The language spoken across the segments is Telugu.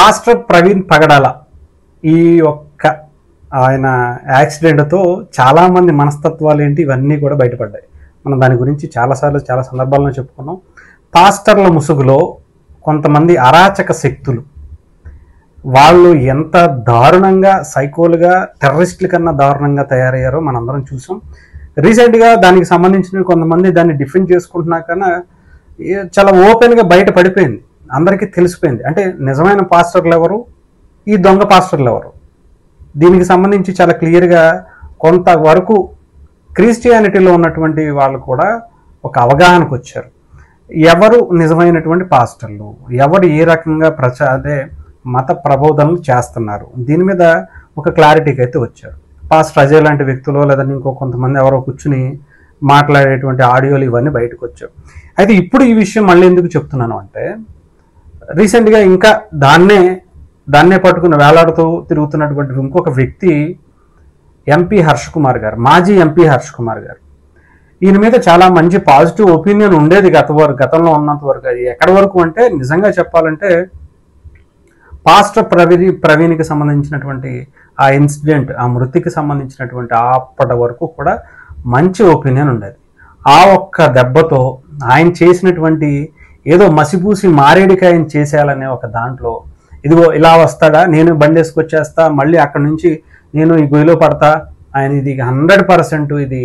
పాస్టర్ ప్రవీణ్ పగడాల ఈ ఒక్క ఆయన యాక్సిడెంట్తో చాలామంది మనస్తత్వాలు ఏంటి ఇవన్నీ కూడా బయటపడ్డాయి. మనం దాని గురించి చాలాసార్లు చాలా సందర్భాల్లో చెప్పుకున్నాం. పాస్టర్ల ముసుగులో కొంతమంది అరాచక శక్తులు వాళ్ళు ఎంత దారుణంగా సైకోలుగా టెర్రరిస్టుల కన్నా దారుణంగా తయారయ్యారో మనందరం చూసాం. రీసెంట్గా దానికి సంబంధించిన కొంతమంది దాన్ని డిఫెండ్ చేసుకుంటున్నా కన్నా చాలా ఓపెన్గా బయట పడిపోయింది, అందరికీ తెలిసిపోయింది. అంటే నిజమైన పాస్టర్లు ఎవరు, ఈ దొంగ పాస్టర్లు ఎవరు, దీనికి సంబంధించి చాలా క్లియర్గా కొంతవరకు క్రిస్టియానిటీలో ఉన్నటువంటి వాళ్ళు కూడా ఒక అవగాహనకు వచ్చారు. ఎవరు నిజమైనటువంటి పాస్టర్లు, ఎవరు ఏ రకంగా అదే మత ప్రబోధనలు చేస్తున్నారు, దీని మీద ఒక క్లారిటీకి అయితే వచ్చారు. పాస్టర్ అజయ్ లాంటి వ్యక్తులు లేదంటే ఇంకో కొంతమంది ఎవరో కూర్చుని మాట్లాడేటువంటి ఆడియోలు ఇవన్నీ బయటకు వచ్చాయి. అయితే ఇప్పుడు ఈ విషయం మళ్ళీ ఎందుకు చెప్తున్నాను అంటే, రీసెంట్గా ఇంకా దాన్నే పట్టుకుని వేలాడుతూ తిరుగుతున్నటువంటి ఇంకొక వ్యక్తి ఎంపీ హర్ష్ కుమార్ గారు, మాజీ ఎంపీ హర్ష్ కుమార్ గారు. ఈయన మీద చాలా మంచి పాజిటివ్ ఒపీనియన్ ఉండేది గతంలో ఉన్నంత వరకు. అది ఎక్కడి వరకు అంటే నిజంగా చెప్పాలంటే పాస్టర్ ప్రవీణ్కి సంబంధించినటువంటి ఆ ఇన్సిడెంట్, ఆ మృతికి సంబంధించినటువంటి అప్పటి వరకు కూడా మంచి ఒపీనియన్ ఉండేది. ఆ ఒక్క దెబ్బతో ఆయన చేసినటువంటి ఏదో మసిపూసి మారేడికాయని చేసేయాలనే ఒక దాంట్లో, ఇదిగో ఇలా వస్తాడా, నేను బండి వేసుకొచ్చేస్తా, మళ్ళీ అక్కడి నుంచి నేను ఈ గొయ్యిలో పడతా, ఆయన ఇది 100% ఇది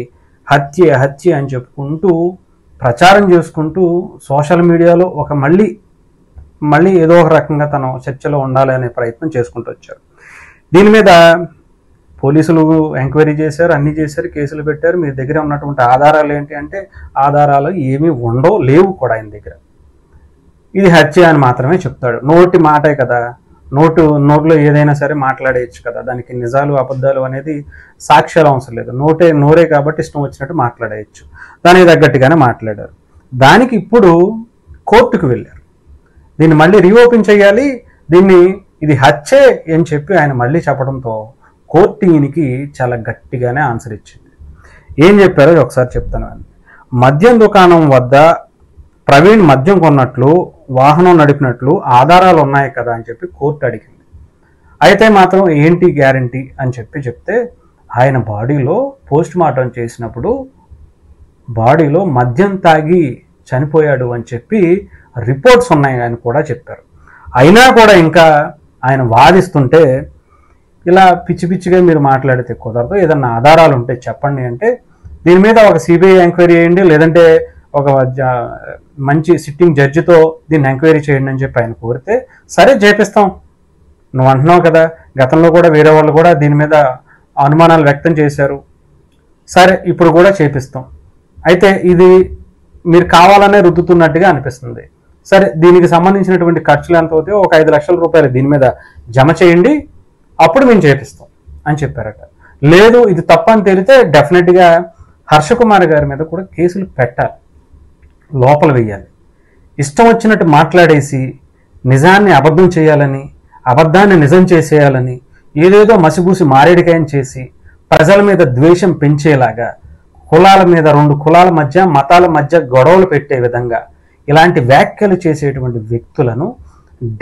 హత్య అని చెప్పుకుంటూ ప్రచారం చేసుకుంటూ సోషల్ మీడియాలో ఒక మళ్ళీ ఏదో ఒక రకంగా తను చర్చలో ఉండాలి అనే ప్రయత్నం చేసుకుంటూ వచ్చారు. దీని మీద పోలీసులు ఎంక్వైరీ చేశారు, అన్నీ చేశారు, కేసులు పెట్టారు. మీ దగ్గర ఉన్నటువంటి ఆధారాలు ఏంటి అంటే ఆధారాలు ఏమీ లేవు కూడా ఆయన దగ్గర. ఇది హత్య అని మాత్రమే చెప్తాడు. నోటి మాటే కదా, నోట్లో ఏదైనా సరే మాట్లాడేయచ్చు కదా, దానికి నిజాలు అబద్ధాలు అనేది సాక్ష్యాలు అవసరం లేదు. నోరే కాబట్టి ఇష్టం వచ్చినట్టు మాట్లాడేయచ్చు. దానికి తగ్గట్టుగానే మాట్లాడారు. దానికి ఇప్పుడు కోర్టుకు వెళ్ళారు. దీన్ని మళ్ళీ రీఓపెన్ చేయాలి, ఇది హత్యే అని చెప్పి ఆయన మళ్ళీ చెప్పడంతో కోర్టు ఈయనకి చాలా గట్టిగానే ఆన్సర్ ఇచ్చింది. ఏం చెప్పారో ఒకసారి చెప్తాను. మద్యం దుకాణం వద్ద ప్రవీణ్ మద్యం కొన్నట్లు, వాహనం నడిపినట్లు ఆధారాలు ఉన్నాయి కదా అని చెప్పి కోర్టు అడిగింది. అయితే మాత్రం ఏంటి గ్యారంటీ అని చెప్తే ఆయన బాడీలో పోస్ట్ మార్టం చేసినప్పుడు బాడీలో మద్యం తాగి చనిపోయాడు అని చెప్పి రిపోర్ట్స్ ఉన్నాయి అని కూడా చెప్పారు. అయినా కూడా ఇంకా ఆయన వాదిస్తుంటే, ఇలా పిచ్చిగా మీరు మాట్లాడితే కుదరదు, ఏదన్నా ఆధారాలు ఉంటే చెప్పండి అంటే, దీని మీద ఒక సిబిఐ ఎంక్వైరీ చేయండి, లేదంటే ఒక మంచి సిట్టింగ్ జడ్జితో దీన్ని ఎంక్వైరీ చేయండి అని చెప్పి ఆయన కోరితే, సరే చేపిస్తాం, నువ్వు అంటున్నావు కదా, గతంలో కూడా వేరే వాళ్ళు కూడా దీని మీద అనుమానాలు వ్యక్తం చేశారు, సరే ఇప్పుడు కూడా చేపిస్తాం, అయితే ఇది మీరు కావాలనే రుద్దుతున్నట్టుగా అనిపిస్తుంది, సరే దీనికి సంబంధించినటువంటి ఖర్చులు ఎంత అవుతాయో ఒక 5 లక్షల రూపాయలు దీని మీద జమ చేయండి, అప్పుడు మేము చేపిస్తాం అని చెప్పారట. లేదు ఇది తప్పని తేలితే డెఫినెట్గా హర్ష కుమార్ గారి మీద కూడా కేసులు పెట్టాలి, లోపల వేయాలి. ఇష్టం వచ్చినట్టు మాట్లాడేసి నిజాన్ని అబద్ధం చేయాలని, అబద్ధాన్ని నిజం చేసేయాలని, ఏదేదో మసిబూసి మారేడికాయని చేసి ప్రజల మీద ద్వేషం పెంచేలాగా, కులాల మీద 2 కులాల మధ్య మతాల మధ్య గొడవలు పెట్టే విధంగా ఇలాంటి వ్యాఖ్యలు చేసేటువంటి వ్యక్తులను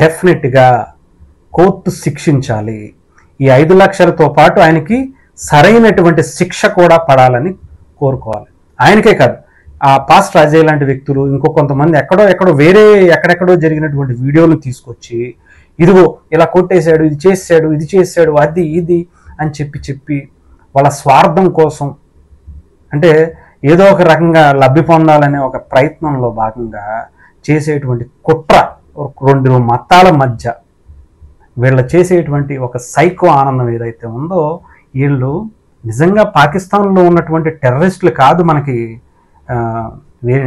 డెఫినెట్గా కోర్టు శిక్షించాలి. ఈ 5 లక్షలతో పాటు ఆయనకి సరైనటువంటి శిక్ష కూడా పడాలని కోరుకోవాలి. ఆయనకే కాదు, ఆ పాస్టర్ అజయ్ లాంటి వ్యక్తులు ఇంకో కొంతమంది ఎక్కడెక్కడో జరిగినటువంటి వీడియోలు తీసుకొచ్చి, ఇదిగో ఇలా కొట్టేశాడు, ఇది చేశాడు అది ఇది అని చెప్పి వాళ్ళ స్వార్థం కోసం, అంటే ఏదో ఒక రకంగా లబ్ధి పొందాలనే ఒక ప్రయత్నంలో భాగంగా చేసేటువంటి కుట్ర, 2 మతాల మధ్య వీళ్ళు చేసేటువంటి ఒక సైకో ఆనందం ఏదైతే ఉందో, వీళ్ళు నిజంగా పాకిస్తాన్లో ఉన్నటువంటి టెర్రరిస్టులు కాదు మనకి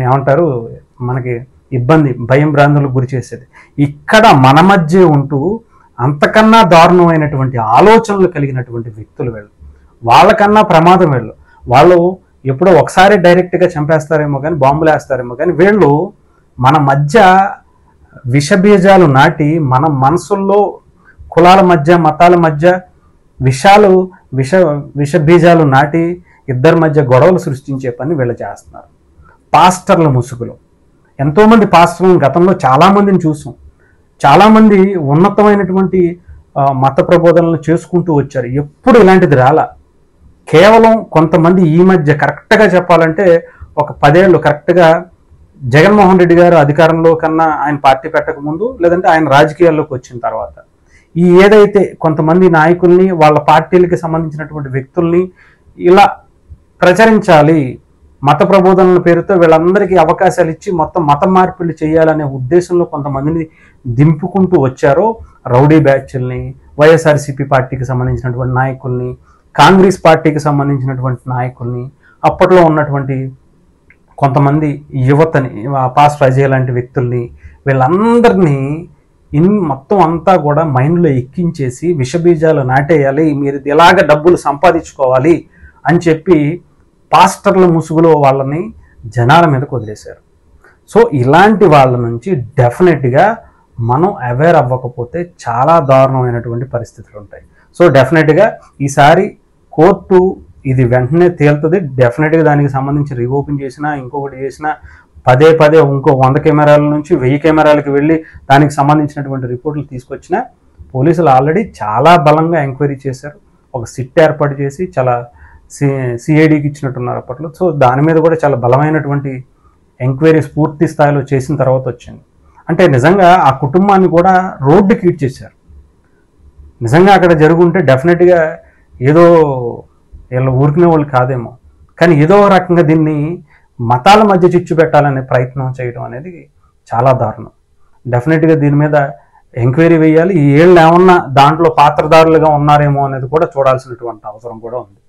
ఏమంటారు, మనకి ఇబ్బంది భయం భ్రాంతులకు గురి చేసేది. ఇక్కడ మన మధ్య ఉంటూ అంతకన్నా దారుణమైనటువంటి ఆలోచనలు కలిగినటువంటి వ్యక్తులు వీళ్ళు. వాళ్ళకన్నా ప్రమాదం వాళ్ళు ఎప్పుడో ఒకసారి డైరెక్ట్గా చంపేస్తారేమో కానీ, బాంబులు వేస్తారేమో కానీ, వీళ్ళు మన మధ్య విషబీజాలు నాటి మన మనసుల్లో కులాల మధ్య మతాల మధ్య విషబీజాలు నాటి ఇద్దరి మధ్య గొడవలు సృష్టించే పని వీళ్ళు చేస్తున్నారు. పాస్టర్ల ముసుగులో ఎంతోమంది పాస్టర్లను గతంలో చాలామందిని చూసాం. చాలామంది ఉన్నతమైనటువంటి మత ప్రబోధనలు చేసుకుంటూ వచ్చారు. ఎప్పుడు ఇలాంటిది రాలా. కేవలం కొంతమంది ఈ మధ్య కరెక్ట్గా చెప్పాలంటే ఒక 10 ఏళ్ళు కరెక్ట్గా జగన్మోహన్ రెడ్డి గారు అధికారంలో కన్నా ఆయన పార్టీ పెట్టక ముందు, లేదంటే ఆయన రాజకీయాల్లోకి వచ్చిన తర్వాత ఈ ఏదైతే కొంతమంది నాయకుల్ని వాళ్ళ పార్టీలకి సంబంధించినటువంటి వ్యక్తుల్ని ఇలా ప్రచురించాలి, మత ప్రబోధనల పేరుతో వీళ్ళందరికీ అవకాశాలు ఇచ్చి మొత్తం మత మార్పిడి చేయాలనే ఉద్దేశంలో కొంతమందిని దింపుకుంటూ వచ్చారో రౌడీ బ్యాచ్ల్ని, వైఎస్ఆర్సీపీ పార్టీకి సంబంధించినటువంటి నాయకుల్ని, కాంగ్రెస్ పార్టీకి సంబంధించినటువంటి నాయకుల్ని, అప్పట్లో ఉన్నటువంటి కొంతమంది యువతని, పాస్టర్ అజయ్ లాంటి వ్యక్తుల్ని, వీళ్ళందరినీ మొత్తం అంతా కూడా మైండ్లో ఎక్కించేసి విషబీజాలు నాటేయాలి, మీరు ఇలాగ డబ్బులు సంపాదించుకోవాలి అని చెప్పి పాస్టర్ల ముసుగులో వాళ్ళని జనాల మీదకు వదిలేశారు. సో ఇలాంటి వాళ్ళ నుంచి డెఫినెట్గా మనం అవేర్ అవ్వకపోతే చాలా దారుణమైనటువంటి పరిస్థితులు ఉంటాయి. సో డెఫినెట్గా ఈసారి కోర్టు ఇది వెంటనే తేలుతుంది. డెఫినెట్గా దానికి సంబంధించి రీఓపెన్ చేసినా ఇంకొకటి చేసినా పదే ఇంకో 100 కెమెరాల నుంచి 1000 కెమెరాలకు వెళ్ళి దానికి సంబంధించినటువంటి రిపోర్టులు తీసుకొచ్చినా పోలీసులు ఆల్రెడీ చాలా బలంగా ఎంక్వైరీ చేశారు. ఒక సిట్ ఏర్పాటు చేసి చాలా సిఐడికి ఇచ్చినట్టున్నారు అప్పట్లో. సో దాని మీద కూడా చాలా బలమైనటువంటి ఎంక్వైరీస్ పూర్తి స్థాయిలో చేసిన తర్వాత వచ్చింది. అంటే నిజంగా ఆ కుటుంబాన్ని కూడా రోడ్డుకి ఈడ్చేశారు. నిజంగా అక్కడ జరుగుంటే డెఫినెట్గా ఏదో వీళ్ళ ఊరికినే వాళ్ళు కాదేమో, కానీ ఏదో రకంగా దీన్ని మతాల మధ్య చిచ్చు పెట్టాలనే ప్రయత్నం చేయడం అనేది చాలా దారుణం. డెఫినెట్గా దీని మీద ఎంక్వైరీ వేయాలి. ఈ ఏళ్ళు ఏమన్నా దాంట్లో పాత్రదారులుగా ఉన్నారేమో అనేది కూడా చూడాల్సినటువంటి అవసరం కూడా ఉంది.